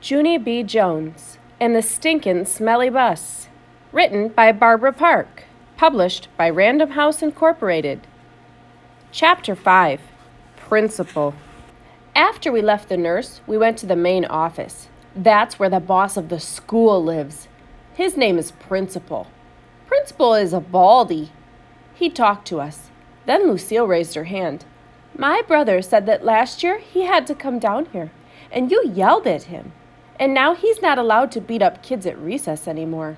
Junie B. Jones and the Stinkin' Smelly Bus. Written by Barbara Park. Published by Random House Incorporated. Chapter 5. Principal. After we left the nurse, we went to the main office. That's where the boss of the school lives. His name is Principal. Principal is a baldy. He talked to us. Then Lucille raised her hand. My brother said that last year he had to come down here, and you yelled at him. And now he's not allowed to beat up kids at recess anymore.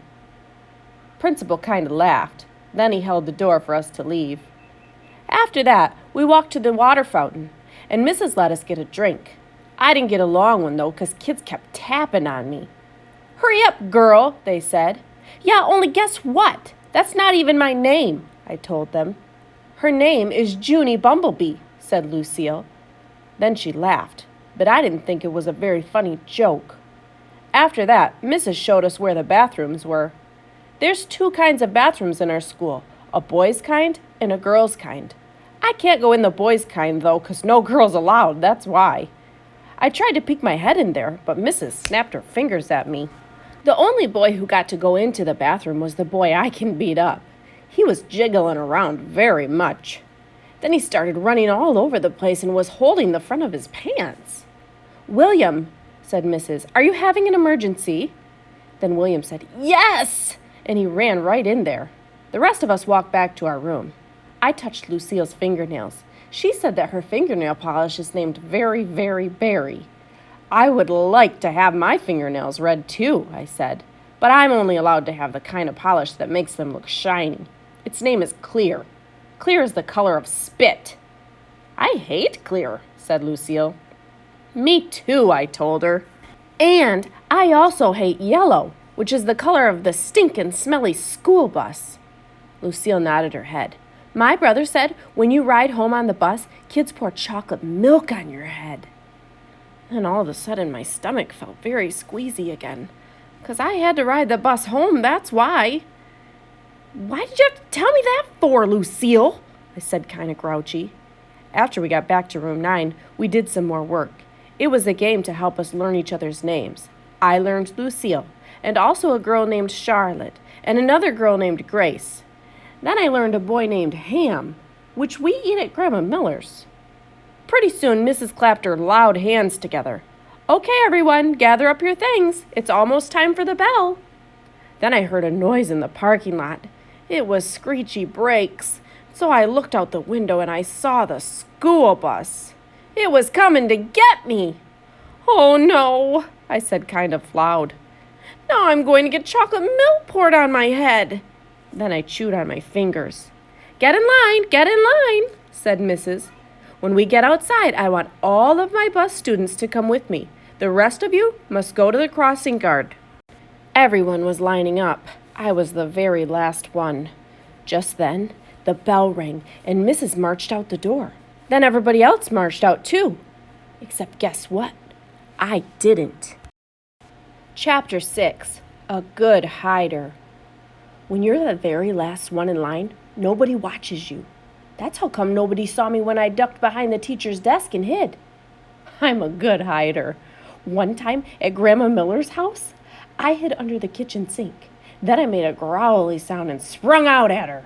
Principal kind of laughed. Then he held the door for us to leave. After that, we walked to the water fountain, and Mrs. let us get a drink. I didn't get a long one, though, 'cause kids kept tapping on me. Hurry up, girl, they said. Yeah, only guess what? That's not even my name, I told them. Her name is Junie Bumblebee, said Lucille. Then she laughed, but I didn't think it was a very funny joke. After that, Mrs. showed us where the bathrooms were. There's 2 kinds of bathrooms in our school, a boys' kind and a girls' kind. I can't go in the boys' kind, though, 'cause no girls allowed, that's why. I tried to peek my head in there, but Mrs. snapped her fingers at me. The only boy who got to go into the bathroom was the boy I can beat up. He was jiggling around very much. Then he started running all over the place and was holding the front of his pants. William, said Mrs., are you having an emergency? Then William said, yes, and he ran right in there. The rest of us walked back to our room. I touched Lucille's fingernails. She said that her fingernail polish is named Very, Very Berry. I would like to have my fingernails red too, I said, but I'm only allowed to have the kind of polish that makes them look shiny. Its name is Clear. Clear is the color of spit. I hate clear, said Lucille. Me too, I told her. And I also hate yellow, which is the color of the stinkin' smelly school bus. Lucille nodded her head. My brother said when you ride home on the bus, kids pour chocolate milk on your head. Then all of a sudden my stomach felt very squeezy again, 'cause I had to ride the bus home, that's why. Why did you have to tell me that for, Lucille? I said kind of grouchy. After we got back to room 9, we did some more work. It was a game to help us learn each other's names. I learned Lucille, and also a girl named Charlotte, and another girl named Grace. Then I learned a boy named Ham, which we eat at Grandma Miller's. Pretty soon, Mrs. clapped her loud hands together. Okay, everyone, gather up your things. It's almost time for the bell. Then I heard a noise in the parking lot. It was screechy brakes, so I looked out the window and I saw the school bus. It was coming to get me. Oh, no, I said kind of loud. Now I'm going to get chocolate milk poured on my head. Then I chewed on my fingers. Get in line, said Mrs. When we get outside, I want all of my bus students to come with me. The rest of you must go to the crossing guard. Everyone was lining up. I was the very last one. Just then, the bell rang, and Mrs. marched out the door. Then everybody else marched out too. Except guess what? I didn't. Chapter 6. A Good Hider. When you're the very last one in line, nobody watches you. That's how come nobody saw me when I ducked behind the teacher's desk and hid. I'm a good hider. One time at Grandma Miller's house, I hid under the kitchen sink. Then I made a growly sound and sprung out at her.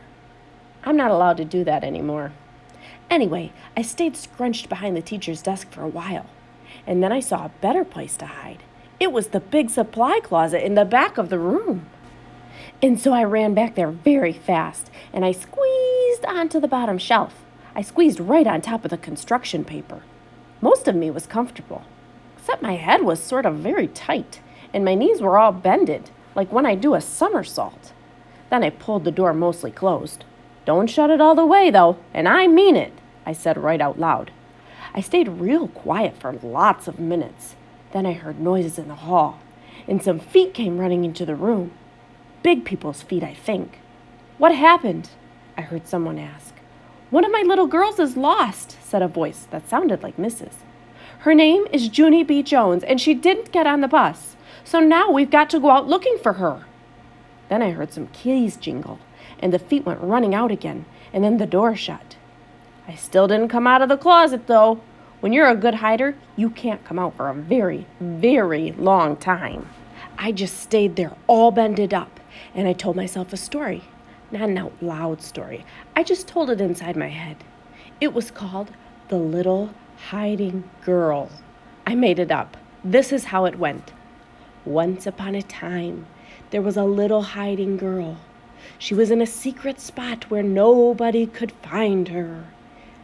I'm not allowed to do that anymore. Anyway, I stayed scrunched behind the teacher's desk for a while. And then I saw a better place to hide. It was the big supply closet in the back of the room. And so I ran back there very fast, and I squeezed onto the bottom shelf. I squeezed right on top of the construction paper. Most of me was comfortable, except my head was sort of very tight, and my knees were all bended, like when I do a somersault. Then I pulled the door mostly closed. Don't shut it all the way, though, and I mean it, I said right out loud. I stayed real quiet for lots of minutes. Then I heard noises in the hall, and some feet came running into the room. Big people's feet, I think. What happened? I heard someone ask. One of my little girls is lost, said a voice that sounded like Mrs. Her name is Junie B. Jones, and she didn't get on the bus. So now we've got to go out looking for her. Then I heard some keys jingle, and the feet went running out again, and then the door shut. I still didn't come out of the closet, though. When you're a good hider, you can't come out for a very, very long time. I just stayed there all bended up, and I told myself a story. Not an out loud story. I just told it inside my head. It was called The Little Hiding Girl. I made it up. This is how it went. Once upon a time, there was a little hiding girl. She was in a secret spot where nobody could find her,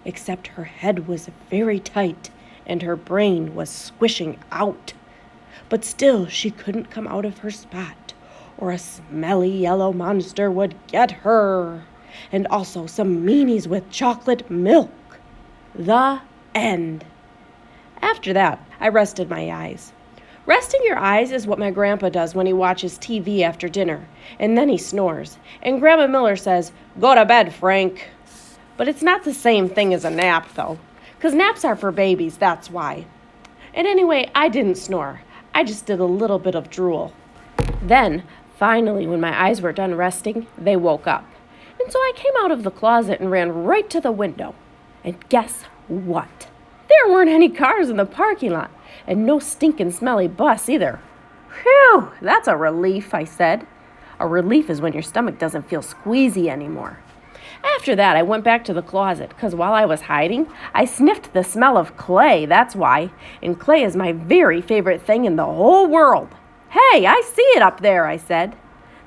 except her head was very tight and her brain was squishing out. But still she couldn't come out of her spot, or a smelly yellow monster would get her, and also some meanies with chocolate milk. The end. After that, I rested my eyes. Resting your eyes is what my grandpa does when he watches TV after dinner, and then he snores. And Grandma Miller says, "Go to bed, Frank." But it's not the same thing as a nap, though, because naps are for babies, that's why. And anyway, I didn't snore. I just did a little bit of drool. Then, finally, when my eyes were done resting, they woke up. And so I came out of the closet and ran right to the window. And guess what? There weren't any cars in the parking lot, and no stinking smelly bus either. Phew, that's a relief, I said. A relief is when your stomach doesn't feel squeezy anymore. After that, I went back to the closet, because while I was hiding, I sniffed the smell of clay, that's why. And clay is my very favorite thing in the whole world. "Hey, I see it up there," I said.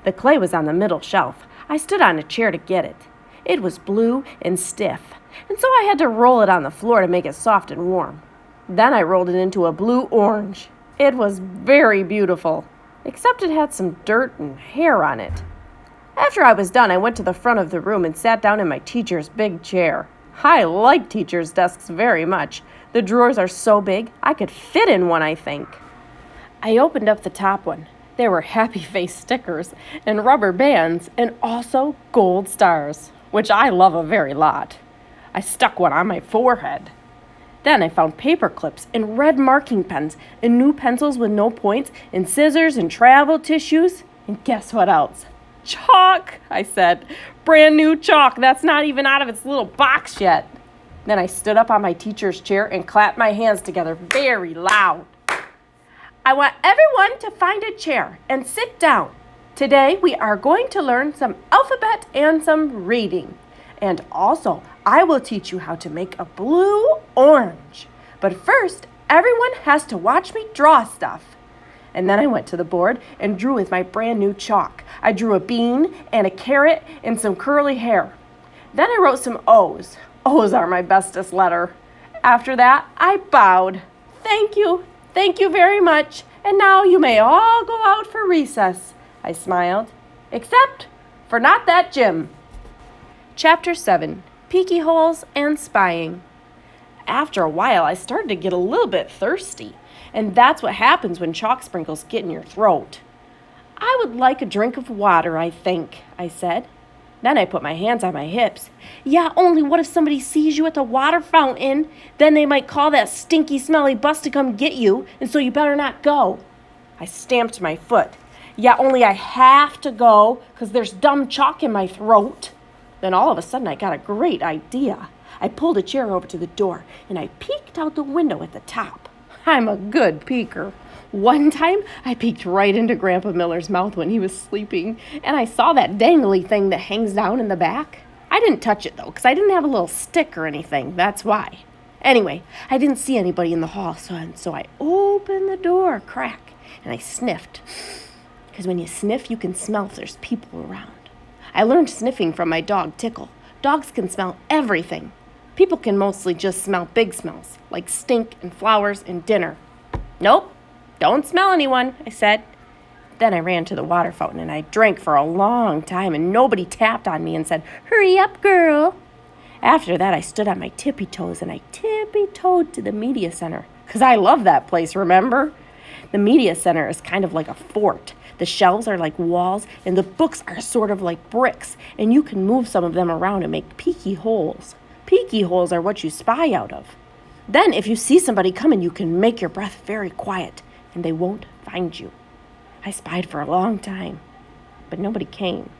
The clay was on the middle shelf. I stood on a chair to get it. It was blue and stiff, and so I had to roll it on the floor to make it soft and warm. Then I rolled it into a blue-orange. It was very beautiful, except it had some dirt and hair on it. After I was done, I went to the front of the room and sat down in my teacher's big chair. I like teachers' desks very much. The drawers are so big, I could fit in one, I think. I opened up the top one. There were happy face stickers and rubber bands and also gold stars, which I love a very lot. I stuck one on my forehead. Then I found paper clips and red marking pens and new pencils with no points and scissors and travel tissues. And guess what else? Chalk, I said. Brand new chalk. That's not even out of its little box yet. Then I stood up on my teacher's chair and clapped my hands together very loud. I want everyone to find a chair and sit down. Today we are going to learn some alphabet and some reading. And also, I will teach you how to make a blue orange. But first, everyone has to watch me draw stuff. And then I went to the board and drew with my brand new chalk. I drew a bean and a carrot and some curly hair. Then I wrote some O's. O's are my bestest letter. After that, I bowed. Thank you very much. And now you may all go out for recess, I smiled. Except for not that Jim. Chapter 7, Peeky Holes and Spying. After a while, I started to get a little bit thirsty. And that's what happens when chalk sprinkles get in your throat. "I would like a drink of water, I think," I said. Then I put my hands on my hips. "Yeah, only what if somebody sees you at the water fountain? Then they might call that stinky, smelly bus to come get you, and so you better not go." I stamped my foot. "Yeah, only I have to go, 'cause there's dumb chalk in my throat." Then all of a sudden I got a great idea. I pulled a chair over to the door, and I peeked out the window at the top. I'm a good peeker. One time, I peeked right into Grandpa Miller's mouth when he was sleeping, and I saw that dangly thing that hangs down in the back. I didn't touch it, though, because I didn't have a little stick or anything. That's why. Anyway, I didn't see anybody in the hall, so I opened the door a crack, and I sniffed. Because when you sniff, you can smell if there's people around. I learned sniffing from my dog, Tickle. Dogs can smell everything. People can mostly just smell big smells, like stink and flowers and dinner. "Nope, don't smell anyone," I said. Then I ran to the water fountain and I drank for a long time and nobody tapped on me and said, "Hurry up, girl." After that, I stood on my tippy toes and I tippy-toed to the media center, because I love that place, remember? The media center is kind of like a fort. The shelves are like walls and the books are sort of like bricks, and you can move some of them around and make peeky holes. Peeky holes are what you spy out of. Then if you see somebody coming, you can make your breath very quiet and they won't find you. I spied for a long time, but nobody came.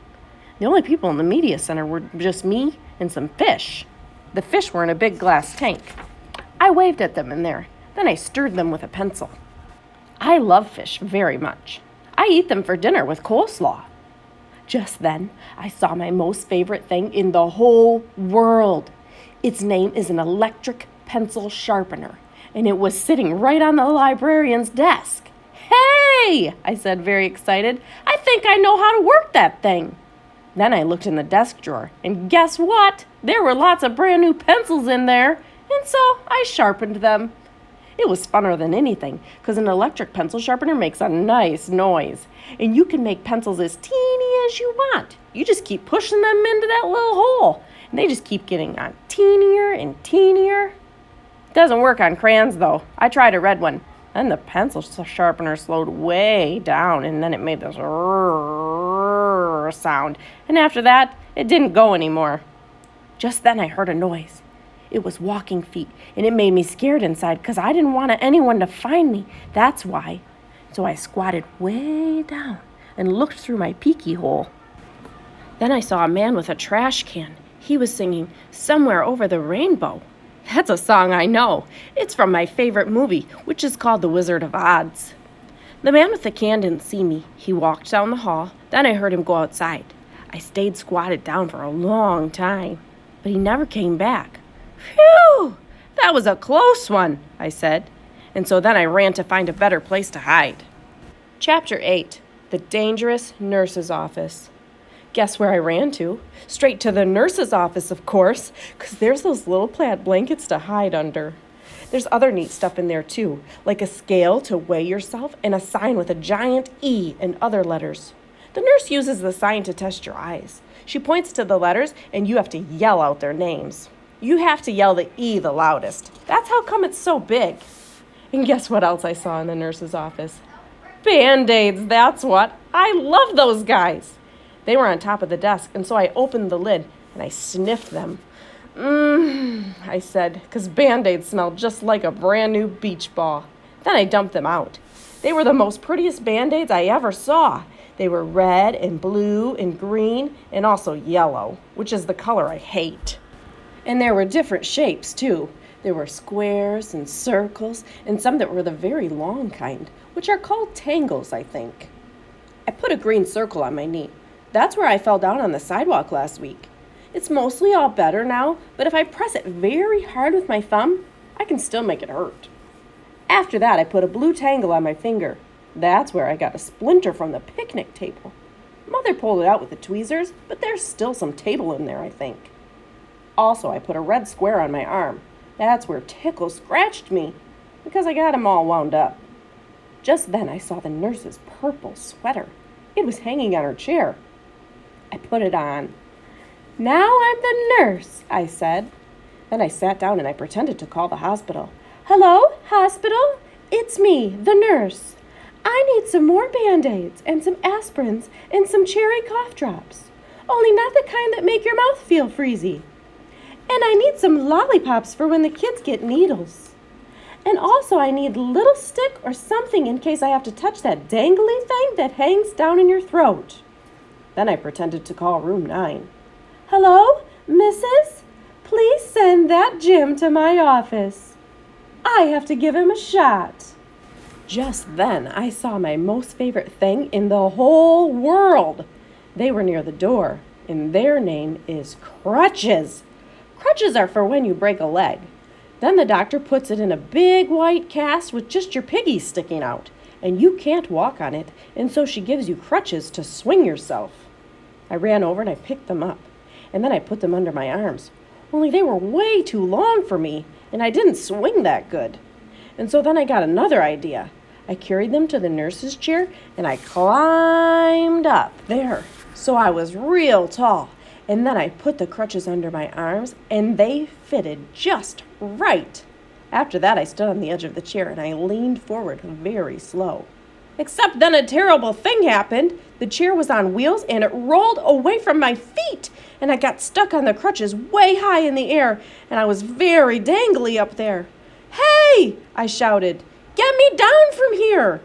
The only people in the media center were just me and some fish. The fish were in a big glass tank. I waved at them in there. Then I stirred them with a pencil. I love fish very much. I eat them for dinner with coleslaw. Just then, I saw my most favorite thing in the whole world. Its name is an electric pencil sharpener, and it was sitting right on the librarian's desk. Hey, I said, very excited. I think I know how to work that thing. Then I looked in the desk drawer, and guess what? There were lots of brand new pencils in there, and so I sharpened them. It was funner than anything, because an electric pencil sharpener makes a nice noise, and you can make pencils as teeny as you want. You just keep pushing them into that little hole, and they just keep getting on teenier and teenier. Doesn't work on crayons, though. I tried a red one, and the pencil sharpener slowed way down, and then it made this sound, and after that, it didn't go anymore. Just then I heard a noise. It was walking feet, and it made me scared inside because I didn't want anyone to find me. That's why. So I squatted way down and looked through my peeky hole. Then I saw a man with a trash can. He was singing "Somewhere Over the Rainbow." That's a song I know. It's from my favorite movie, which is called The Wizard of Oz. The man with the can didn't see me. He walked down the hall. Then I heard him go outside. I stayed squatted down for a long time, but he never came back. Phew! That was a close one, I said. And so then I ran to find a better place to hide. Chapter 8. The Dangerous Nurse's Office. Guess where I ran to? Straight to the nurse's office, of course, because there's those little plaid blankets to hide under. There's other neat stuff in there, too, like a scale to weigh yourself and a sign with a giant E and other letters. The nurse uses the sign to test your eyes. She points to the letters, and you have to yell out their names. You have to yell the E the loudest. That's how come it's so big. And guess what else I saw in the nurse's office? Band-Aids, that's what. I love those guys. They were on top of the desk, and so I opened the lid, and I sniffed them. I said, because Band-Aids smelled just like a brand new beach ball. Then I dumped them out. They were the most prettiest Band-Aids I ever saw. They were red and blue and green and also yellow, which is the color I hate. And there were different shapes, too. There were squares and circles and some that were the very long kind, which are called tangles, I think. I put a green circle on my knee. That's where I fell down on the sidewalk last week. It's mostly all better now, but if I press it very hard with my thumb, I can still make it hurt. After that, I put a blue tangle on my finger. That's where I got a splinter from the picnic table. Mother pulled it out with the tweezers, but there's still some table in there, I think. Also, I put a red square on my arm. That's where Tickle scratched me, because I got him all wound up. Just then I saw the nurse's purple sweater. It was hanging on her chair. I put it on. "Now I'm the nurse," I said. Then I sat down and I pretended to call the hospital. "Hello, hospital? It's me, the nurse. I need some more Band-Aids and some aspirins and some cherry cough drops. Only not the kind that make your mouth feel freezy. And I need some lollipops for when the kids get needles. And also I need a little stick or something in case I have to touch that dangly thing that hangs down in your throat." Then I pretended to call room 9. "Hello, Mrs.? Please send that Jim to my office. I have to give him a shot." Just then I saw my most favorite thing in the whole world. They were near the door, and their name is crutches. Crutches are for when you break a leg. Then the doctor puts it in a big white cast with just your piggies sticking out, and you can't walk on it, and so she gives you crutches to swing yourself. I ran over and I picked them up, and then I put them under my arms. Only they were way too long for me, and I didn't swing that good. And so then I got another idea. I carried them to the nurse's chair, and I climbed up there. So I was real tall. And then I put the crutches under my arms, and they fitted just right. After that, I stood on the edge of the chair, and I leaned forward very slow. Except then a terrible thing happened. The chair was on wheels, and it rolled away from my feet, and I got stuck on the crutches way high in the air, and I was very dangly up there. "Hey!" I shouted. "Get me down from here!"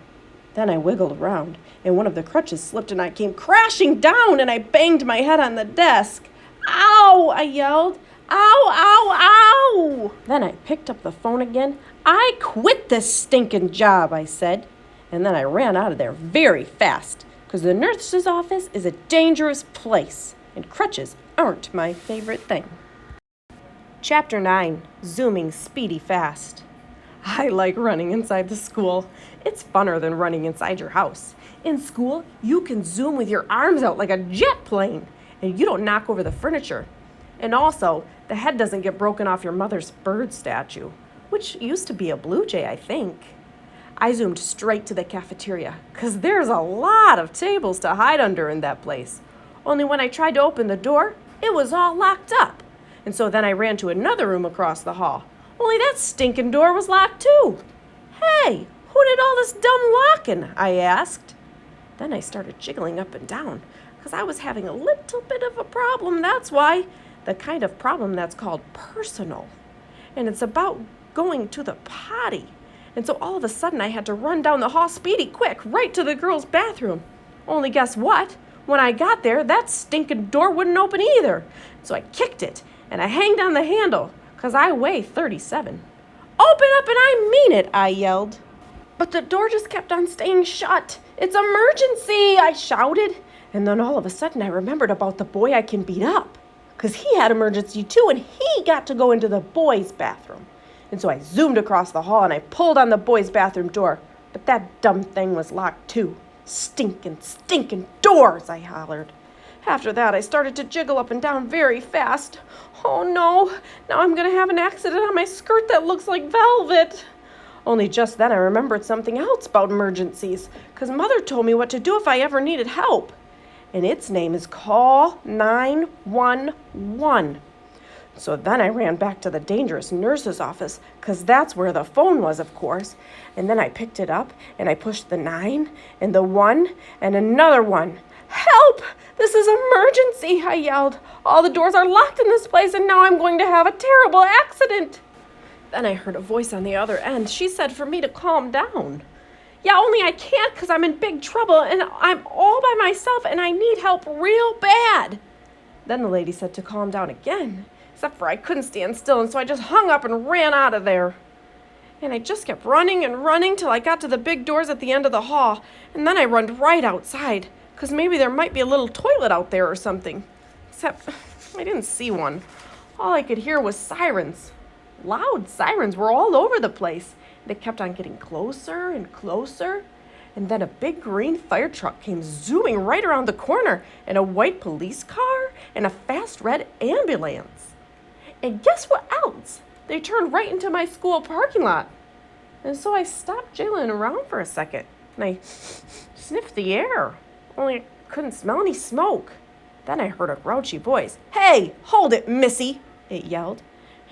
Then I wiggled around, and one of the crutches slipped, and I came crashing down, and I banged my head on the desk. "Ow!" I yelled. Ow, ow, ow! Then I picked up the phone again. I quit this stinking job, I said. And then I ran out of there very fast, because the nurse's office is a dangerous place, and crutches aren't my favorite thing. Chapter 9, Zooming Speedy Fast. I like running inside the school. It's funner than running inside your house. In school, you can zoom with your arms out like a jet plane, and you don't knock over the furniture. And also, the head doesn't get broken off your mother's bird statue, which used to be a blue jay, I think. I zoomed straight to the cafeteria, 'cause there's a lot of tables to hide under in that place. Only when I tried to open the door, it was all locked up. And so then I ran to another room across the hall. Only that stinking door was locked too. Hey, who did all this dumb locking? I asked. Then I started jiggling up and down, 'cause I was having a little bit of a problem, that's why. The kind of problem that's called personal. And it's about going to the potty. And so all of a sudden I had to run down the hall speedy quick, right to the girls' bathroom. Only guess what? When I got there, that stinking door wouldn't open either. So I kicked it, and I hanged on the handle, 'cause I weigh 37. Open up and I mean it, I yelled. But the door just kept on staying shut. It's emergency, I shouted. And then all of a sudden I remembered about the boy I can beat up, 'cause he had emergency too, and he got to go into the boys' bathroom. And so I zoomed across the hall and I pulled on the boys' bathroom door. But that dumb thing was locked too. Stinking doors, I hollered. After that, I started to jiggle up and down very fast. Oh no, now I'm going to have an accident on my skirt that looks like velvet. Only just then I remembered something else about emergencies, 'cause Mother told me what to do if I ever needed help. And its name is Call 911. So then I ran back to the dangerous nurse's office, 'cause that's where the phone was, of course. And then I picked it up, and I pushed the 9, and the 1, and another 1. Help! This is emergency, I yelled. All the doors are locked in this place, and now I'm going to have a terrible accident. Then I heard a voice on the other end. She said for me to calm down. Yeah, only I can't, 'cause I'm in big trouble, and I'm all by myself, and I need help real bad. Then the lady said to calm down again. Except for I couldn't stand still, and so I just hung up and ran out of there. And I just kept running and running till I got to the big doors at the end of the hall, and then I run right outside, 'cause maybe there might be a little toilet out there or something. Except I didn't see one. All I could hear was sirens. Loud sirens were all over the place. They kept on getting closer and closer. And then a big green fire truck came zooming right around the corner, and a white police car, and a fast red ambulance. And guess what else? They turned right into my school parking lot. And so I stopped jiggling around for a second, and I sniffed the air, only I couldn't smell any smoke. Then I heard a grouchy voice. Hey, hold it, Missy, it yelled.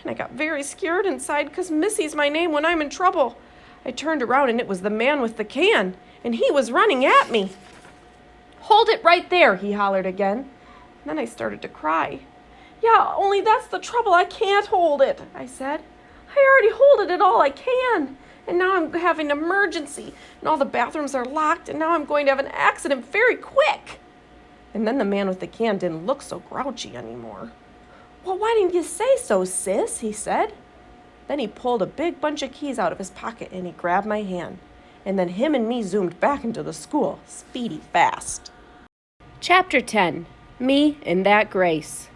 And I got very scared inside, 'cause Missy's my name when I'm in trouble. I turned around, and it was the man with the can, and he was running at me. Hold it right there, he hollered again. And then I started to cry. Yeah, only that's the trouble. I can't hold it, I said. I already hold it all I can. And now I'm having an emergency, and all the bathrooms are locked, and now I'm going to have an accident very quick. And then the man with the can didn't look so grouchy anymore. Well, why didn't you say so, sis? He said. Then he pulled a big bunch of keys out of his pocket, and he grabbed my hand. And then him and me zoomed back into the school, speedy fast. Chapter 10, Me and That Grace.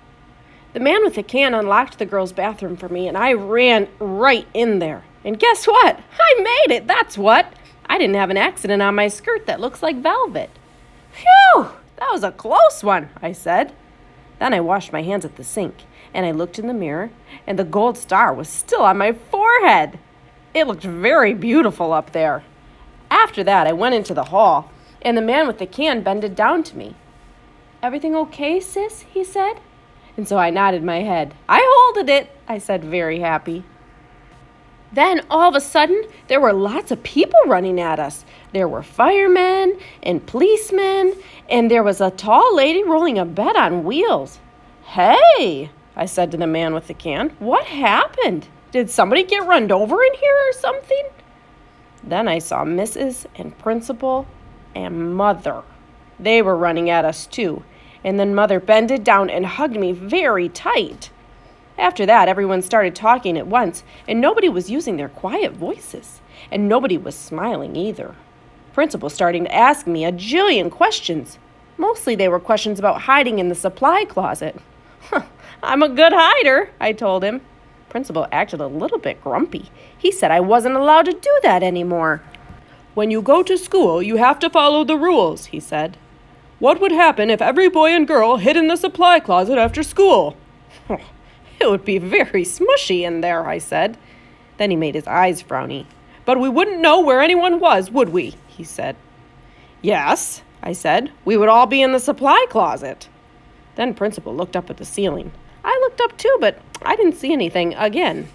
The man with the can unlocked the girls' bathroom for me, and I ran right in there. And guess what? I made it, that's what. I didn't have an accident on my skirt that looks like velvet. Phew, that was a close one, I said. Then I washed my hands at the sink, and I looked in the mirror, and the gold star was still on my forehead. It looked very beautiful up there. After that, I went into the hall, and the man with the can bended down to me. Everything okay, sis? He said. And so I nodded my head. I holded it, I said, very happy. Then, all of a sudden, there were lots of people running at us. There were firemen and policemen, and there was a tall lady rolling a bed on wheels. Hey, I said to the man with the can, what happened? Did somebody get run over in here or something? Then I saw Mrs. and Principal and Mother. They were running at us too. And then Mother bended down and hugged me very tight. After that, everyone started talking at once, and nobody was using their quiet voices, and nobody was smiling either. Principal started to ask me a jillion questions. Mostly they were questions about hiding in the supply closet. I'm a good hider, I told him. Principal acted a little bit grumpy. He said I wasn't allowed to do that anymore. When you go to school, you have to follow the rules, he said. What would happen if every boy and girl hid in the supply closet after school? It would be very smushy in there, I said. Then he made his eyes frowny. But we wouldn't know where anyone was, would we? He said. Yes, I said. We would all be in the supply closet. Then Principal looked up at the ceiling. I looked up too, but I didn't see anything again.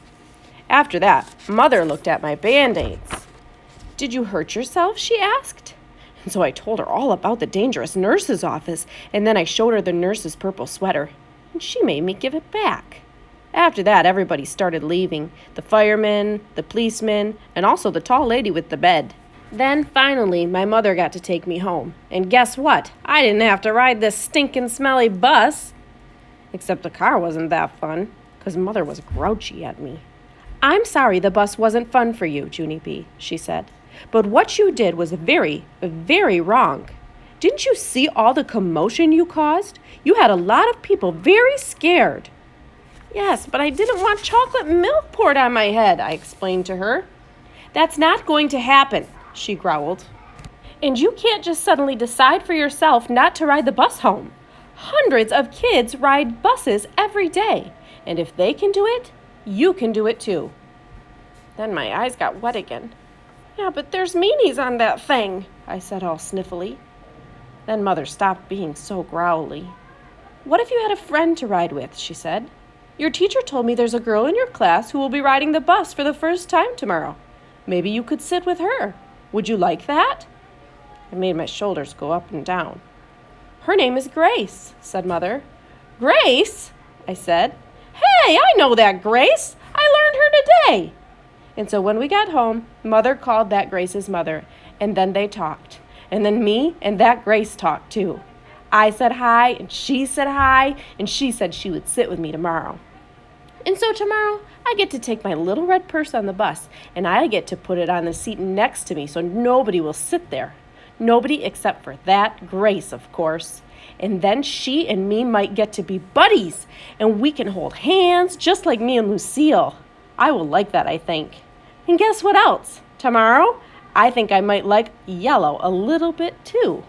After that, Mother looked at my Band-Aids. Did you hurt yourself? She asked. And so I told her all about the dangerous nurse's office, and then I showed her the nurse's purple sweater, and she made me give it back. After that, everybody started leaving. The firemen, the policemen, and also the tall lady with the bed. Then, finally, my mother got to take me home. And guess what? I didn't have to ride this stinking smelly bus. Except the car wasn't that fun, because Mother was grouchy at me. I'm sorry the bus wasn't fun for you, Junie B., she said. But what you did was very, very wrong. Didn't you see all the commotion you caused? You had a lot of people very scared. Yes, but I didn't want chocolate milk poured on my head, I explained to her. That's not going to happen, she growled. And you can't just suddenly decide for yourself not to ride the bus home. Hundreds of kids ride buses every day, and if they can do it, you can do it too. Then my eyes got wet again. Yeah, but there's meanies on that thing, I said all sniffly. Then Mother stopped being so growly. What if you had a friend to ride with, she said. Your teacher told me there's a girl in your class who will be riding the bus for the first time tomorrow. Maybe you could sit with her. Would you like that? I made my shoulders go up and down. Her name is Grace, said Mother. Grace? I said. Hey, I know that Grace. I learned her today. And so when we got home, Mother called that Grace's mother, and then they talked. And then me and that Grace talked too. I said hi, and she said hi, and she said she would sit with me tomorrow. And so tomorrow, I get to take my little red purse on the bus, and I get to put it on the seat next to me so nobody will sit there. Nobody except for that Grace, of course. And then she and me might get to be buddies, and we can hold hands just like me and Lucille. I will like that, I think. And guess what else? Tomorrow, I think I might like yellow a little bit too.